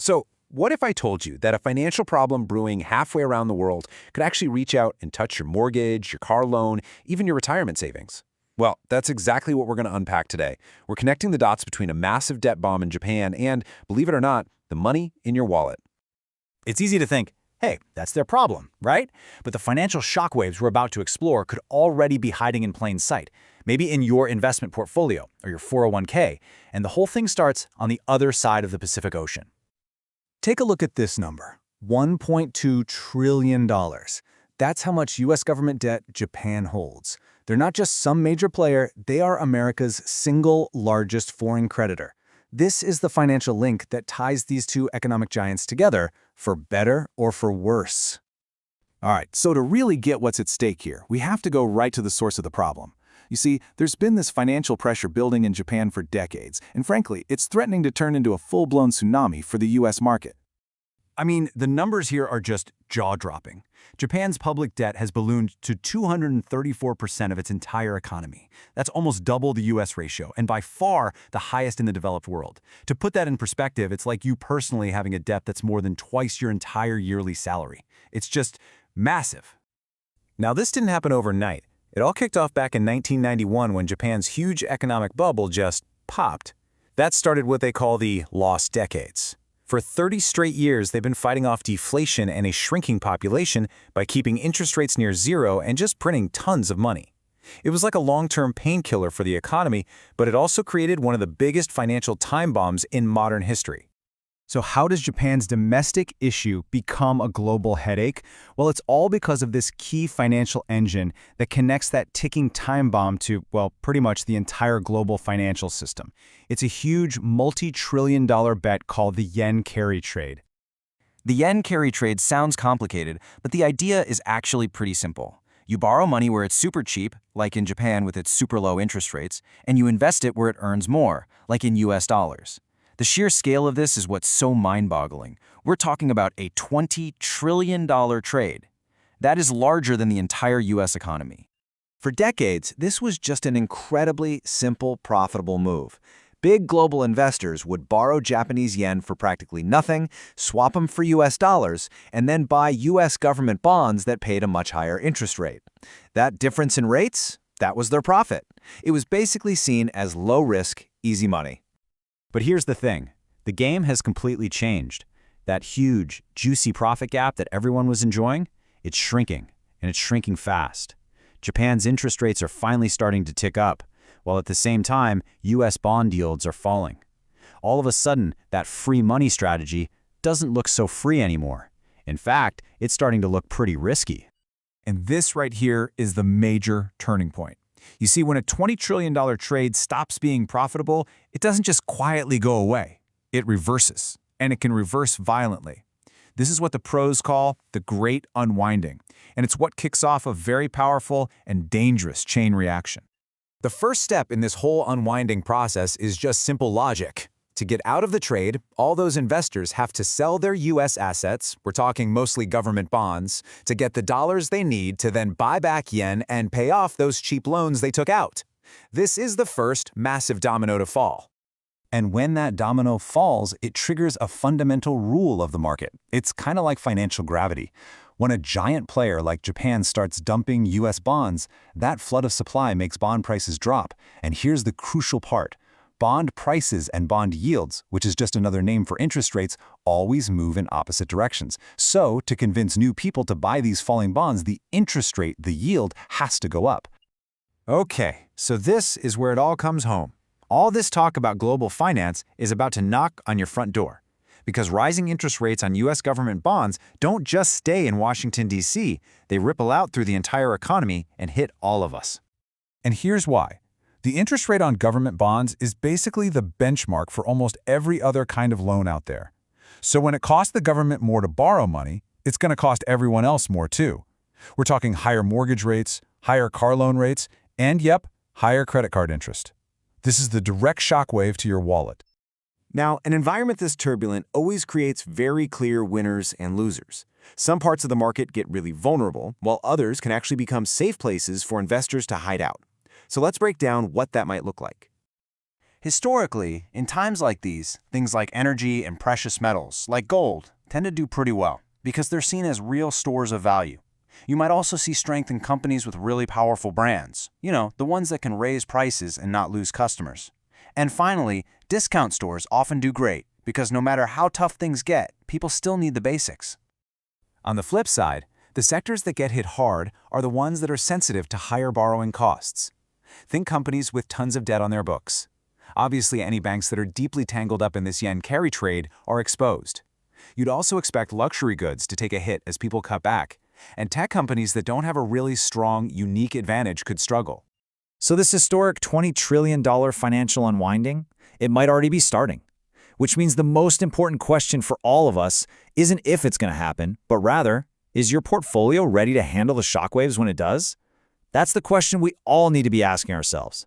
So, what if I told you that a financial problem brewing halfway around the world could actually reach out and touch your mortgage, your car loan, even your retirement savings? Well, that's exactly what we're going to unpack today. We're connecting the dots between a massive debt bomb in Japan and, believe it or not, the money in your wallet. It's easy to think, hey, that's their problem, right? But the financial shockwaves we're about to explore could already be hiding in plain sight, maybe in your investment portfolio or your 401k, and the whole thing starts on the other side of the Pacific Ocean. Take a look at this number, $1.2 trillion. That's how much U.S. government debt Japan holds. They're not just some major player, they are America's single largest foreign creditor. This is the financial link that ties these two economic giants together, for better or for worse. All right, so to really get what's at stake here, we have to go right to the source of the problem. You see, there's been this financial pressure building in Japan for decades, and frankly, it's threatening to turn into a full-blown tsunami for the U.S. market. I mean, the numbers here are just jaw-dropping. Japan's public debt has ballooned to 234% of its entire economy. That's almost double the U.S. ratio, and by far the highest in the developed world. To put that in perspective, it's like you personally having a debt that's more than twice your entire yearly salary. It's just massive. Now, this didn't happen overnight. It all kicked off back in 1991 when Japan's huge economic bubble just popped. That started what they call the lost decades. For 30 straight years, they've been fighting off deflation and a shrinking population by keeping interest rates near zero and just printing tons of money. It was like a long-term painkiller for the economy, but it also created one of the biggest financial time bombs in modern history. So how does Japan's domestic issue become a global headache? Well, it's all because of this key financial engine that connects that ticking time bomb to, well, pretty much the entire global financial system. It's a huge multi-trillion-dollar bet called the yen carry trade. The yen carry trade sounds complicated, but the idea is actually pretty simple. You borrow money where it's super cheap, like in Japan with its super low interest rates, and you invest it where it earns more, like in US dollars. The sheer scale of this is what's so mind-boggling. We're talking about a $20 trillion trade. That is larger than the entire U.S. economy. For decades, this was just an incredibly simple, profitable move. Big global investors would borrow Japanese yen for practically nothing, swap them for US dollars, and then buy US government bonds that paid a much higher interest rate. That difference in rates, that was their profit. It was basically seen as low-risk, easy money. But here's the thing. The game has completely changed. That huge, juicy profit gap that everyone was enjoying, it's shrinking, and it's shrinking fast. Japan's interest rates are finally starting to tick up, while at the same time, U.S. bond yields are falling. All of a sudden, that free money strategy doesn't look so free anymore. In fact, it's starting to look pretty risky. And this right here is the major turning point. You see, when a $20 trillion trade stops being profitable, it doesn't just quietly go away. It reverses, and it can reverse violently. This is what the pros call the great unwinding, and it's what kicks off a very powerful and dangerous chain reaction. The first step in this whole unwinding process is just simple logic. To get out of the trade, all those investors have to sell their U.S. assets, we're talking mostly government bonds, to get the dollars they need to then buy back yen and pay off those cheap loans they took out. This is the first massive domino to fall. And when that domino falls, it triggers a fundamental rule of the market. It's kind of like financial gravity. When a giant player like Japan starts dumping U.S. bonds, that flood of supply makes bond prices drop. And here's the crucial part. Bond prices and bond yields, which is just another name for interest rates, always move in opposite directions. So, to convince new people to buy these falling bonds, the interest rate, the yield, has to go up. Okay, so this is where it all comes home. All this talk about global finance is about to knock on your front door. Because rising interest rates on U.S. government bonds don't just stay in Washington, D.C., they ripple out through the entire economy and hit all of us. And here's why. The interest rate on government bonds is basically the benchmark for almost every other kind of loan out there. So when it costs the government more to borrow money, it's going to cost everyone else more too. We're talking higher mortgage rates, higher car loan rates, and yep, higher credit card interest. This is the direct shockwave to your wallet. Now, an environment this turbulent always creates very clear winners and losers. Some parts of the market get really vulnerable, while others can actually become safe places for investors to hide out. So let's break down what that might look like. Historically, in times like these, things like energy and precious metals, like gold, tend to do pretty well because they're seen as real stores of value. You might also see strength in companies with really powerful brands, the ones that can raise prices and not lose customers. And finally, discount stores often do great because no matter how tough things get, people still need the basics. On the flip side, the sectors that get hit hard are the ones that are sensitive to higher borrowing costs. Think companies with tons of debt on their books. Obviously, any banks that are deeply tangled up in this yen carry trade are exposed. You'd also expect luxury goods to take a hit as people cut back, and tech companies that don't have a really strong, unique advantage could struggle. So this historic $20 trillion financial unwinding, it might already be starting. Which means the most important question for all of us isn't if it's going to happen, but rather, is your portfolio ready to handle the shockwaves when it does? That's the question we all need to be asking ourselves.